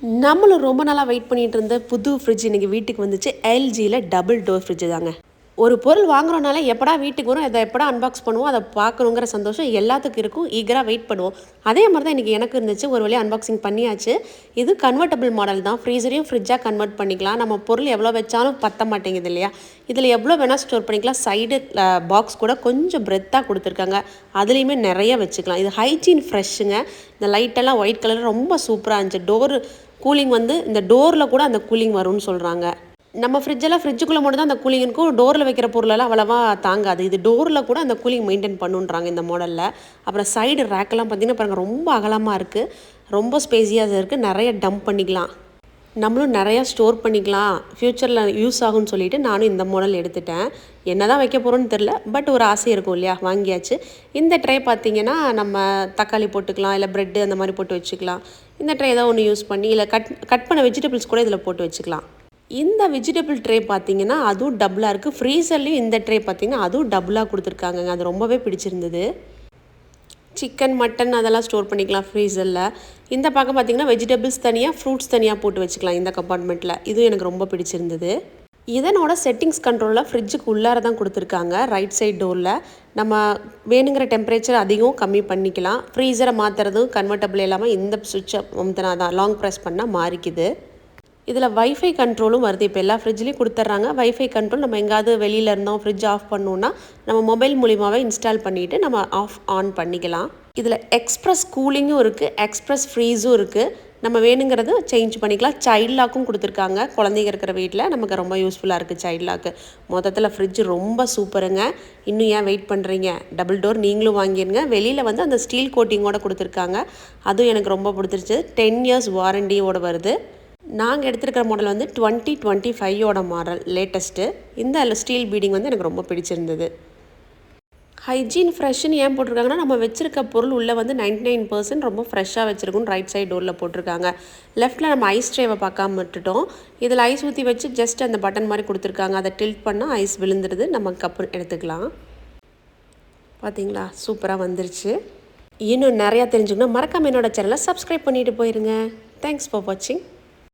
நம்மளும் ரொம்ப நாளாக வெயிட் பண்ணிட்டு இருந்த புது ஃப்ரிட்ஜ் இன்றைக்கி வீட்டுக்கு வந்துச்சு. எல்ஜியில் டபுள் டோர் ஃப்ரிட்ஜு தாங்க. ஒரு பொருள் வாங்குறோனால எப்படா வீட்டுக்கு வரும், அதை எப்படா அன்பாக்ஸ் பண்ணுவோம், அதை பார்க்கணுங்கிற சந்தோஷம் எல்லாத்துக்கும் இருக்கும். ஈகராக வெயிட் பண்ணுவோம். அதே மாதிரி தான் இன்றைக்கி எனக்கு இருந்துச்சு. ஒரு வழியாக அன்பாக்சிங் பண்ணியாச்சு. இது கன்வெர்ட்டபிள் மாடல் தான். ஃப்ரீசரையும் ஃப்ரிட்ஜாக கன்வெர்ட் பண்ணிக்கலாம். நம்ம பொருள் எவ்வளோ வச்சாலும் பத்த மாட்டேங்குது இல்லையா? இதில் எவ்வளோ வேணால் ஸ்டோர் பண்ணிக்கலாம். சைடு பாக்ஸ் கூட கொஞ்சம் பிரெத்தாக கொடுத்துருக்காங்க. அதுலேயுமே நிறைய வச்சுக்கலாம். இது ஹைஜீன் ஃப்ரெஷ்ஷுங்க. இந்த லைட்டெல்லாம் ஒயிட் கலர் ரொம்ப சூப்பராக இருந்துச்சு. டோரு கூலிங் வந்து இந்த டோரில் கூட அந்த கூலிங் வரும்னு சொல்கிறாங்க. நம்ம ஃப்ரிட்ஜுக்குள்ளே மட்டும் தான் அந்த கூலிங் இருக்கும். டோரில் வைக்கிற பொருளெல்லாம் அவ்வளோவா தாங்காது. இது டோரில் கூட அந்த கூலிங் மெயின்டைன் பண்ணுன்றாங்க இந்த மாடலில். அப்புறம் சைடு ரேக்கெல்லாம் பார்த்திங்கன்னா பாருங்கள், ரொம்ப அகலமாக இருக்குது, ரொம்ப ஸ்பேஸியாக இருக்குது. நிறைய டம்ப் பண்ணிக்கலாம், நம்மளும் நிறையா ஸ்டோர் பண்ணிக்கலாம், ஃப்யூச்சரில் யூஸ் ஆகும்னு சொல்லிவிட்டு நானும் இந்த மாடல் எடுத்துட்டேன். என்ன தான் வைக்க போகிறோன்னு தெரில, பட் ஒரு ஆசை இருக்கும் இல்லையா, வாங்கியாச்சு. இந்த ட்ரே பார்த்திங்கன்னா நம்ம தக்காளி போட்டுக்கலாம், இல்லை ப்ரெட்டு அந்த மாதிரி போட்டு வச்சுக்கலாம். இந்த ட்ரே ஏதோ ஒன்று யூஸ் பண்ணி, இல்லை கட் பண்ண வெஜிடபிள்ஸ் கூட இதில் போட்டு வச்சுக்கலாம். இந்த வெஜிடபிள் ட்ரே பார்த்திங்கன்னா அதுவும் டபுளாக இருக்குது. ஃப்ரீசர்லேயும் இந்த ட்ரே பார்த்திங்கன்னா அதுவும் டபுளாக கொடுத்துருக்காங்க. அது ரொம்பவே பிடிச்சிருந்தது. சிக்கன், மட்டன் அதெல்லாம் ஸ்டோர் பண்ணிக்கலாம் ஃப்ரீசரில். இந்த பக்கம் பார்த்திங்கன்னா வெஜிடபிள்ஸ் தனியாக, ஃப்ரூட்ஸ் தனியாக போட்டு வச்சுக்கலாம் இந்த கம்பார்ட்மெண்ட்டில். இதுவும் எனக்கு ரொம்ப பிடிச்சிருந்தது. இதனோட செட்டிங்ஸ் கண்ட்ரோலில் ஃப்ரிட்ஜுக்கு உள்ளார தான் கொடுத்துருக்காங்க. ரைட் சைட் டோரில் நம்ம வேணுங்கிற டெம்பரேச்சர் அதிகம் கம்மி பண்ணிக்கலாம். ஃப்ரீசரை மாற்றுறதும் கன்வெர்ட்டபிள் இல்லாமல் இந்த சுவிட்சை அமுத்தினா தான் லாங் ப்ரெஸ் பண்ணால் மாறிக்குது. இதில் வைஃபை கண்ட்ரோலும் வருது. இப்போ எல்லா ஃப்ரிட்ஜ்லேயும் கொடுத்துட்றாங்க வைஃபை கண்ட்ரோல். நம்ம எங்கேயாவது வெளியில் இருந்தோம், ஃப்ரிட்ஜ் ஆஃப் பண்ணோன்னா நம்ம மொபைல் மூலிமாவே இன்ஸ்டால் பண்ணிவிட்டு நம்ம ஆஃப் ஆன் பண்ணிக்கலாம். இதில் எக்ஸ்ப்ரெஸ் கூலிங்கும் இருக்குது, எக்ஸ்ப்ரெஸ் ஃப்ரீஸும் இருக்குது. நம்ம வேணுங்கிறது சேஞ்ச் பண்ணிக்கலாம். சைல்ட் லாக்கும் கொடுத்துருக்காங்க. குழந்தைங்க இருக்கிற வீட்டில் நமக்கு ரொம்ப யூஸ்ஃபுல்லாக இருக்குது சைல்ட் லாக்கு. மொத்தத்தில் ஃப்ரிட்ஜ் ரொம்ப சூப்பருங்க. இன்னும் ஏன் வெயிட் பண்ணுறீங்க? டபுள் டோர் நீங்களும் வாங்கிடுங்க. வெளியில் வந்து அந்த ஸ்டீல் கோட்டிங்கோடு கொடுத்துருக்காங்க. அதுவும் எனக்கு ரொம்ப பிடிச்சிருச்சு. 10 இயர்ஸ் வாரண்டியோடு வருது. நாங்கள் எடுத்துருக்கிற மாடல் வந்து 2025 மாடல் லேட்டஸ்ட்டு. இந்த ஸ்டீல் பீடிங் வந்து எனக்கு ரொம்ப பிடிச்சிருந்தது. ஹைஜீன் ஃப்ரெஷ்ஷுன்னு ஏன் போட்டிருக்காங்கன்னா, நம்ம வச்சுருக்க பொருள் உள்ளே வந்து 99% ரொம்ப ஃப்ரெஷ்ஷாக வச்சுருக்குன்னு ரைட் சைட் டோரில் போட்டிருக்காங்க. லெஃப்ட்டில் நம்ம ஐஸ் ட்ரேவை பார்க்காம விட்டுட்டோம். இதில் ஐஸ் ஊற்றி வச்சு ஜஸ்ட் அந்த பட்டன் மாதிரி கொடுத்துருக்காங்க. அதை டில்ட் பண்ணால் ஐஸ் விழுந்துருது, நம்ம கப்பு எடுத்துக்கலாம். பார்த்தீங்களா, சூப்பராக வந்துருச்சு. இன்னும் நிறையா தெரிஞ்சுக்கணும், மறக்காமல் என்னோடய சேனலை சப்ஸ்கிரைப் பண்ணிவிட்டு போயிருங்க. தேங்க்ஸ் ஃபார் வாட்சிங்.